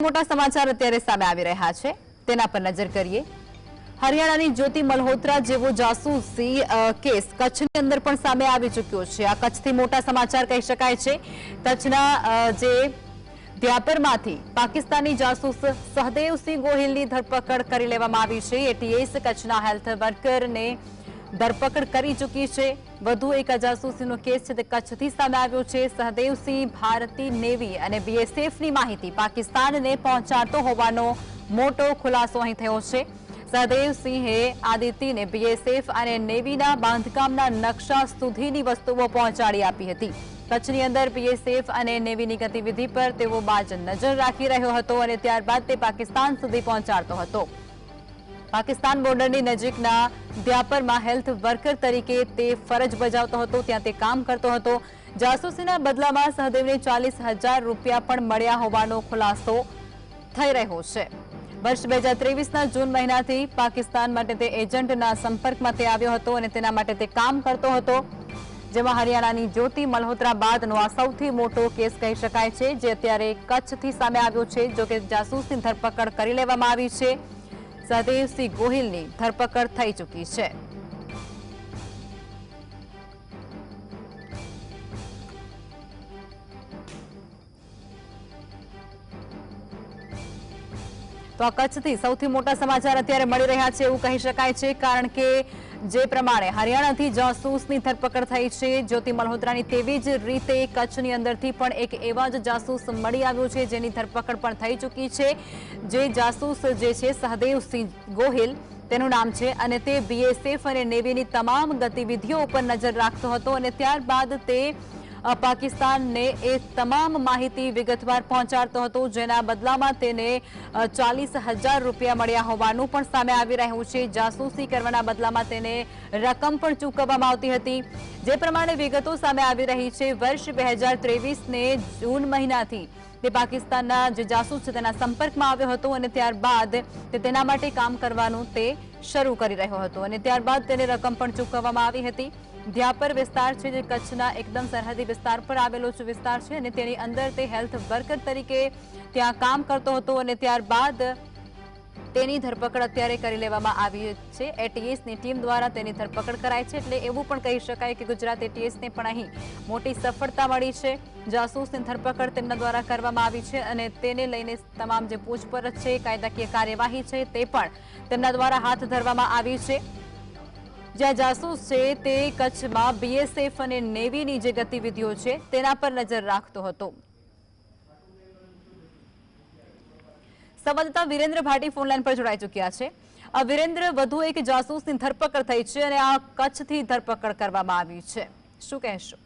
મોટા સમાચાર અત્યારે સામે આવી રહ્યા છે તેના પર નજર કરીએ। હરિયાણાની જ્યોતિ મલ્હોત્રા જેવો જાસૂસી કેસ કચ્છની અંદર પણ સામે આવી ચૂક્યો છે। આ કચ્છથી મોટા સમાચાર કહી શકાય છે। કચ્છના જે વ્યાપરમાંથી પાકિસ્તાની જાસૂસ સહદેવસિંહ ગોહિલની ધરપકડ કરી લેવામાં આવી છે। એટીએસ કચ્છના હેલ્થ વર્કરને ધરપકડ કરી ચૂકી છે। વધુ એક જાસૂસીનો કેસ છે તે કચ્છથી સામે આવ્યો છે। સહદેવસિંહ ભારતીય નેવી અને બીએસએફની માહિતી પાકિસ્તાનને પહોંચાડતો હોવાનો મોટો ખુલાસો અહીં થયો છે। સહદેવસિંહે આદિત્યને બીએસએફ અને નેવીના બાંધકામના નકશા સુધીની વસ્તુઓ પહોંચાડી આપી હતી। કચ્છની અંદર બીએસએફ અને નેવીની ગતિવિધિ પર તેઓ બાજ નજર રાખી રહ્યો હતો અને ત્યારબાદ તે પાકિસ્તાન સુધી પહોંચાડતો હતો। પાકિસ્તાન બોર્ડરની નજીકના વ્યાપરમાં હેલ્થ વર્કર તરીકે તે ફરજ બજાવતો હતો, ત્યાં તે કામ કરતો હતો। જાસૂસીના બદલામાં સહદેવને 40,000 રૂપિયા પણ મળ્યા હોવાનો ખુલાસો થઈ રહ્યો છે। વર્ષ 2023ના જૂન મહિનાથી પાકિસ્તાન માટે તે એજન્ટના સંપર્કમાં તે આવ્યો હતો અને તેના માટે તે કામ કરતો હતો, જેમાં હરિયાણાની જ્યોતિ મલ્હોત્રા બાદનો આ સૌથી મોટો કેસ કહી શકાય છે, જે અત્યારે કચ્છથી સામે આવ્યો છે। જોકે જાસૂસની ધરપકડ કરી લેવામાં આવી છે। સહદેવસિંહ ગોહિલની ધરપકડ થઈ ચૂકી છે। તો આ કચ્છથી સૌથી મોટા સમાચાર અત્યારે મળી રહ્યા છે એવું કહી શકાય છે, કારણ કે જે પ્રમાણે હરિયાણાથી જાસૂસની ધરપકડ થઈ છે જ્યોતિ મલ્હોત્રાની, તેવી જ રીતે કચ્છની અંદરથી પણ એક એવા જ જાસૂસ મળી આવ્યો છે જેની ધરપકડ પણ થઈ ચૂકી છે। જે જાસૂસ જે છે સહદેવસિંહ ગોહિલ તેનું નામ છે અને તે બીએસએફ અને નેવીની તમામ ગતિવિધિઓ ઉપર નજર રાખતો હતો અને ત્યારબાદ તે પાકિસ્તાનને એ તમામ માહિતી વિગતવાર પહોંચાડતો હતો, જેના બદલામાં તેને 40,000 રૂપિયા મળ્યા હોવાનું પણ સામે આવી રહ્યું છે। જાસૂસી કરવાના બદલામાં તેને રકમ પણ ચૂકવવામાં આવતી હતી। જે પ્રમાણે વિગતો સામે આવી રહી છે, વર્ષ 2023ને જૂન મહિનાથી તે પાકિસ્તાનના જે જાસૂસ છે તેના સંપર્કમાં આવ્યો હતો અને ત્યારબાદ તે તેના માટે કામ કરવાનું તે શરૂ કરી રહ્યો હતો અને ત્યારબાદ તેને રકમ પણ ચૂકવવામાં આવી હતી। વ્યાપર વિસ્તાર છે જે કચ્છના એકદમ સરહદી વિસ્તાર પર આવેલો વિસ્તાર છે અને તેની અંદર તે હેલ્થ વર્કર તરીકે ત્યાં કામ કરતો હતો અને ત્યારબાદ તેની ધરપકડ અત્યારે કરી લેવામાં આવી છે। એટીએસની ટીમ દ્વારા તેની ધરપકડ કરાઈ છે, એટલે એવું પણ કહી શકાય કે ગુજરાત એટીએસને પણ અહીં મોટી સફળતા મળી છે। જાસૂસની ધરપકડ તેમના દ્વારા કરવામાં આવી છે અને તેને લઈને તમામ જે પૂછપરછ છે, કાયદાકીય કાર્યવાહી છે તે પણ તેમના દ્વારા હાથ ધરવામાં આવી છે। જ્યાં જાસૂસ છે તે કચ્છમાં બીએસએફ અને નેવીની જે ગતિવિધિઓ છે તેના પર નજર રાખતો હતો। સંવાદદાતા વિરેન્દ્ર ભાટી ફોનલાઈન પર જોડાઈ ચૂક્યા છે। વિરેન્દ્ર, વધુ એક જાસૂસની ધરપકડ થઈ છે અને આ કચ્છથી ધરપકડ કરવામાં આવી છે, શું કહેશો?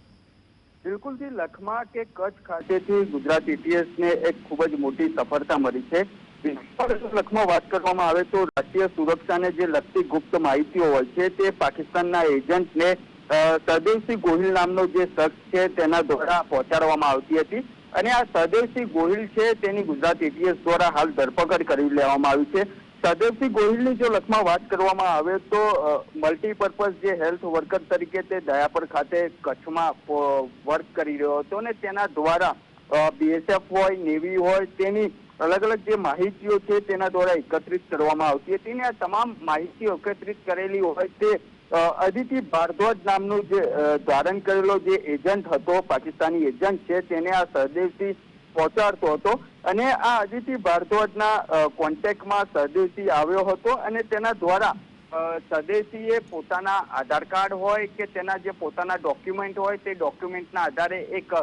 બિલકુલથી લખમા કે કચ્છ ખાતેથી ગુજરાત એટીએસને એક ખૂબ જ મોટી સફળતા મળી છે। લખમાં વાત કરવામાં આવે તો રાષ્ટ્રીય સુરક્ષાને જે લગતી ગુપ્ત માહિતીઓ હોય છે તે પાકિસ્તાનના એજન્ટને સહદેવસિંહ ગોહિલ નામનો જે શખ્સ છે તેના દ્વારા પહોંચાડવામાં આવતી હતી અને આ સહદેવસિંહ ગોહિલ છે તેની ગુજરાત એટીએસ દ્વારા હાલ ધરપકડ કરી લેવામાં આવી છે। સહદેવસિંહ ગોહિલની જો લખમાં વાત કરવામાં આવે તો મલ્ટીપર્પઝ જે હેલ્થ વર્કર તરીકે તે દયાપર ખાતે કચ્છમાં વર્ક કરી રહ્યો હતો અને તેના દ્વારા બીએસએફ હોય, નેવી હોય, તેની અલગ અલગ જે માહિતીઓ છે તેના દ્વારા એકત્રિત કરવામાં આવતી હતી અને આ તમામ માહિતી એકત્રિત કરેલી હોય તે અદિતિ ભારદ્વાજ નામનો જે ધારણ કરેલો જે એજન્ટ હતો, પાકિસ્તાની એજન્ટ છે, તેને આ સહદેવસિંહ પહોંચાડતો હતો અને આ અદિતિ ભારદ્વાજના કોન્ટેક્ટમાં સહદેવસિંહ આવ્યો હતો અને તેના દ્વારા સહદેવસિંહે પોતાના આધાર કાર્ડ હોય કે તેના જે પોતાના ડોક્યુમેન્ટ હોય તે ડોક્યુમેન્ટના આધારે એક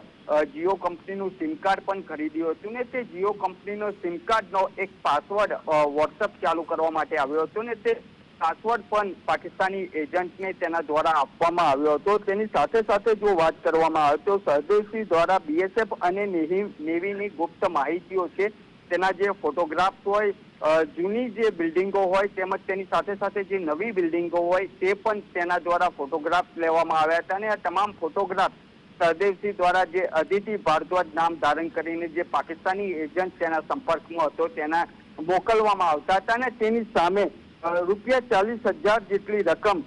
જીઓ કંપનીનું સિમ કાર્ડ પણ ખરીદ્યું હતું ને તે જીઓ કંપનીનો સિમ કાર્ડનો એક પાસવર્ડ વોટ્સઅપ ચાલુ કરવા માટે આવ્યો હતો ને તે પાસવર્ડ પણ પાકિસ્તાની એજન્ટને તેના દ્વારા આપવામાં આવ્યો હતો। તેની સાથે સાથે જો વાત કરવામાં આવે તો સહદેવસિંહ દ્વારા બીએસએફ અને નેવીની ગુપ્ત માહિતીઓ છે તેના જે ફોટોગ્રાફ્સ હોય, જૂની જે બિલ્ડિંગો હોય તેમજ તેની સાથે સાથે જે નવી બિલ્ડિંગો હોય તે પણ તેના દ્વારા ફોટોગ્રાફ્સ લેવામાં આવ્યા હતા અને આ તમામ ફોટોગ્રાફ સહદેવસિંહ દ્વારા જે અદિતિ ભારદ્વાજ નામ ધારણ કરીને જે પાકિસ્તાની એજન્ટ તેના સંપર્કમાં હતો તેના મોકલવામાં આવતા હતા અને તેની સામે રૂપિયા 40,000 જેટલી રકમ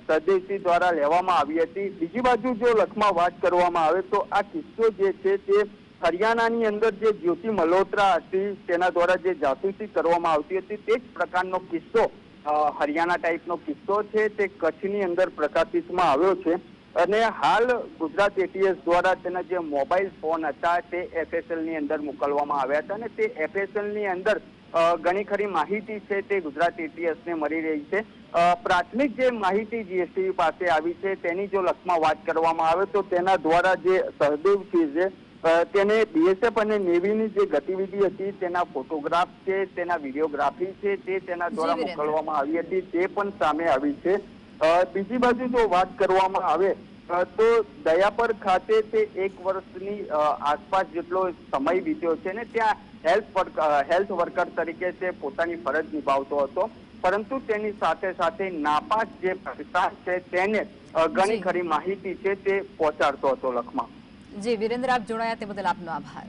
સહદેવસિંહ દ્વારા લેવામાં આવી હતી। બીજી બાજુ જો લખમાં વાત કરવામાં આવે તો આ કિસ્સો જે છે તે હરિયાણાની અંદર જે જ્યોતિ મલ્હોત્રા હતી તેના દ્વારા જે જાસૂસી કરવામાં આવતી હતી તે જ પ્રકારનો કિસ્સો હરિયાણા ટાઈપનો કિસ્સો છે તે કચ્છની અંદર પ્રકાશિતમાં આવ્યો છે અને હાલ ગુજરાત એટીએસ દ્વારા તેના જે મોબાઈલ ફોન હતા તે FSL ની અંદર મોકલવામાં આવ્યા હતા અને તે FSL ની અંદર ઘણી ખરી માહિતી છે તે ગુજરાત એટીએસ ને મળી રહી છે। પ્રાથમિક જે માહિતી જીએસટીવી પાસે આવી છે તેની જો લખમાં વાત કરવામાં આવે તો તેના દ્વારા જે સહદેવ સિંહ છે તેને BSF અને નેવીની જે ગતિવિધિ હતી તેના ફોટોગ્રાફ છે તેના વિડીયોગ્રાફી છે તે તેના દ્વારા મોકલવામાં આવી હતી તે પણ સામે આવી છે। બીજી બાજુ જો વાત કરવામાં આવે તો દયાપર ખાતે તે 1 વર્ષની આસપાસ જેટલો સમય વીત્યો છે ને ત્યાં હેલ્થ વર્કર તરીકે તે પોતાની ફરજ નિભાવતો હતો, પરંતુ તેની સાથે સાથે નાપાસ જે પ્રતિષ્ઠાન છે તેને ઘણી ખરી માહિતી છે તે પહોંચાડતો હતો લખમાં। જી વિરેન્દ્ર, આપ જોડાયા તે બદલ આપનો આભાર।